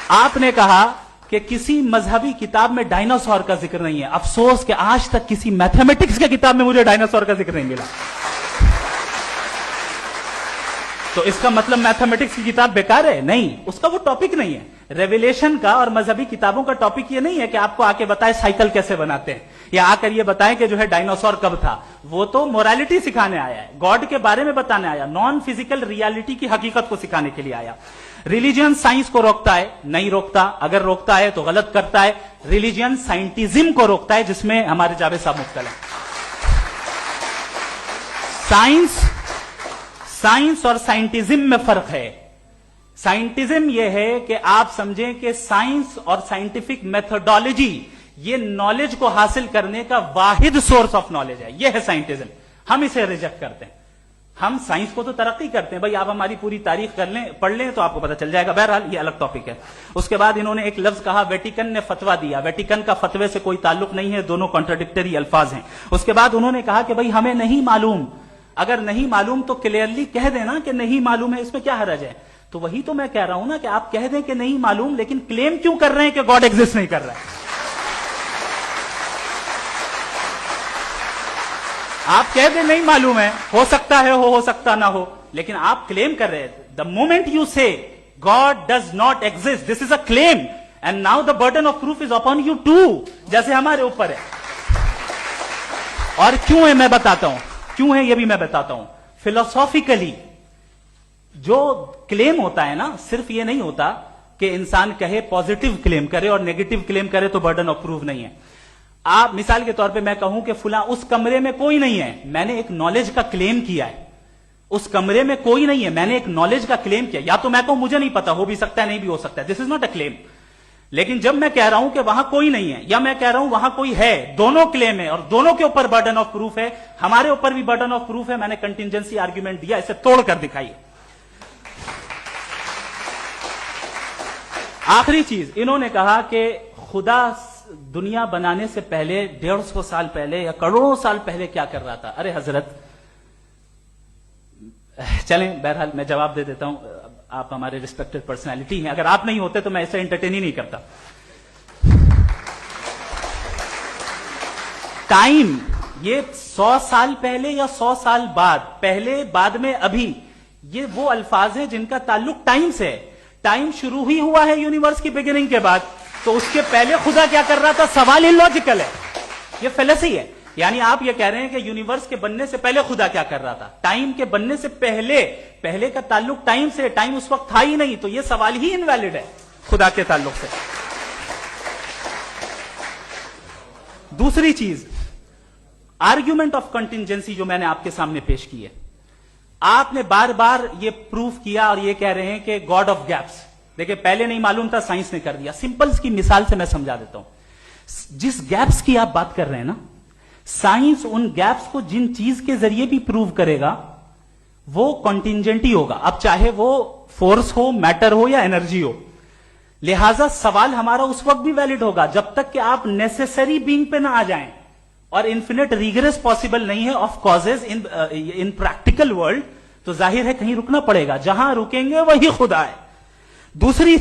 آپ نے کہا کہ کسی مذہبی کتاب میں ڈائناسور کا ذکر نہیں ہے. افسوس کہ آج تک کسی میتھمیٹکس کی کتاب میں مجھے ڈائناسور کا ذکر نہیں ملا. تو اس کا مطلب میتھمیٹکس کی کتاب بیکار ہے؟ نہیں, اس کا وہ ٹاپک نہیں ہے. ریویلیشن کا اور مذہبی کتابوں کا ٹاپک یہ نہیں ہے کہ آپ کو آ کے بتائے سائیکل کیسے بناتے ہیں, یا آ کر یہ بتائیں کہ جو ہے ڈائناسور کب تھا. وہ تو مورالٹی سکھانے آیا ہے, گاڈ کے بارے میں بتانے آیا, نان فزیکل ریالٹی کی حقیقت کو سکھانے کے لیے آیا. ریلیجن سائنس کو روکتا ہے؟ نہیں روکتا. اگر روکتا ہے تو غلط کرتا ہے. ریلیجن سائنٹزم کو روکتا ہے, جس میں ہمارے جاوید صاحب مبتلا ہیں. سائنس اور سائنٹزم میں فرق ہے. سائنٹزم یہ ہے کہ آپ سمجھیں کہ سائنس اور سائنٹیفک میتھڈالوجی یہ نالج کو حاصل کرنے کا واحد سورس آف نالج ہے. یہ ہے سائنٹزم. ہم اسے ریجیکٹ کرتے ہیں. ہم سائنس کو تو ترقی کرتے ہیں, بھائی آپ ہماری پوری تاریخ کر لیں, پڑھ لیں تو آپ کو پتہ چل جائے گا. بہرحال یہ الگ ٹاپک ہے. اس کے بعد انہوں نے ایک لفظ کہا, ویٹیکن نے فتویٰ دیا. ویٹیکن کا فتوے سے کوئی تعلق نہیں ہے, دونوں کانٹراڈکٹری الفاظ ہیں. اس کے بعد انہوں نے کہا کہ بھائی ہمیں نہیں معلوم. اگر نہیں معلوم تو کلیئرلی کہہ دینا کہ نہیں معلوم ہے, اس میں کیا حرج ہے. تو وہی تو میں کہہ رہا ہوں نا کہ آپ کہہ دیں کہ نہیں معلوم, لیکن کلیم کیوں کر رہے ہیں کہ گاڈ ایگزسٹ نہیں کر رہا ہے. آپ کہہ دیں نہیں معلوم ہے, ہو سکتا ہے ہو سکتا نہ ہو, لیکن آپ کلیم کر رہے ہیں. The moment you say God does not exist, this is a claim, and now the burden of proof is upon you too, جیسے ہمارے اوپر ہے. اور کیوں ہے میں بتاتا ہوں, کیوں ہے یہ بھی میں بتاتا ہوں. فلسافیکلی جو کلیم ہوتا ہے نا, صرف یہ نہیں ہوتا کہ انسان کہے پازیٹو کلیم کرے اور نیگیٹو کلیم کرے تو برڈن آف پروف نہیں ہے. آپ مثال کے طور پہ میں کہوں کہ فلاں اس کمرے میں کوئی نہیں ہے, میں نے ایک نالج کا کلیم کیا ہے. اس کمرے میں کوئی نہیں ہے, میں نے ایک نالج کا کلیم کیا. یا تو میں کہوں مجھے نہیں پتا, ہو بھی سکتا ہے نہیں بھی ہو سکتا ہے, دس از ناٹ اے کلیم. لیکن جب میں کہہ رہا ہوں کہ وہاں کوئی نہیں ہے, یا میں کہہ رہا ہوں وہاں کوئی ہے, دونوں کلیم ہے اور دونوں کے اوپر برڈن آف پروف ہے. ہمارے اوپر بھی برڈن آف پروف ہے. میں نے کنٹینجنسی آرگیومنٹ دیا, اسے توڑ کر دکھائیے. آخری چیز, انہوں نے کہا کہ خدا دنیا بنانے سے پہلے 150 سال پہلے یا کروڑوں سال پہلے کیا کر رہا تھا. ارے حضرت, چلیں بہرحال میں جواب دے دیتا ہوں. آپ ہمارے ریسپیکٹڈ پرسنالٹی ہیں, اگر آپ نہیں ہوتے تو میں ایسے انٹرٹین ہی نہیں کرتا. ٹائم یہ 100 سال پہلے یا 100 سال بعد, پہلے بعد میں ابھی, یہ وہ الفاظ ہیں جن کا تعلق ٹائم سے ہے. ٹائم شروع ہی ہوا ہے یونیورس کی بگننگ کے بعد, تو اس کے پہلے خدا کیا کر رہا تھا, سوال ہی لاجیکل ہے. یہ فلسفی ہے. یعنی آپ یہ کہہ رہے ہیں کہ یونیورس کے بننے سے پہلے خدا کیا کر رہا تھا. ٹائم کے بننے سے پہلے کا تعلق ٹائم سے, ٹائم اس وقت تھا ہی نہیں, تو یہ سوال ہی انویلڈ ہے خدا کے تعلق سے. دوسری چیز, آرگیومنٹ آف کنٹینجنسی جو میں نے آپ کے سامنے پیش کی ہے, آپ نے بار بار یہ پروف کیا اور یہ کہہ رہے ہیں کہ گاڈ آف گیپس. دیکھیں پہلے نہیں معلوم تھا, سائنس نے کر دیا. سمپلس کی مثال سے میں سمجھا دیتا ہوں. جس گیپس کی آپ بات کر رہے ہیں نا, سائنس ان گیپس کو جن چیز کے ذریعے بھی پروو کرے گا وہ کنٹینجنٹ ہی ہوگا, اب چاہے وہ فورس ہو, میٹر ہو یا انرجی ہو. لہذا سوال ہمارا اس وقت بھی ویلڈ ہوگا جب تک کہ آپ نیسیسری بینگ پہ نہ آ جائیں, اور انفینٹ ریگریس پاسبل نہیں ہے of causes in practical world. تو ظاہر ہے کہیں رکنا پڑے گا, جہاں رکیں گے وہی خدا ہے. دوسری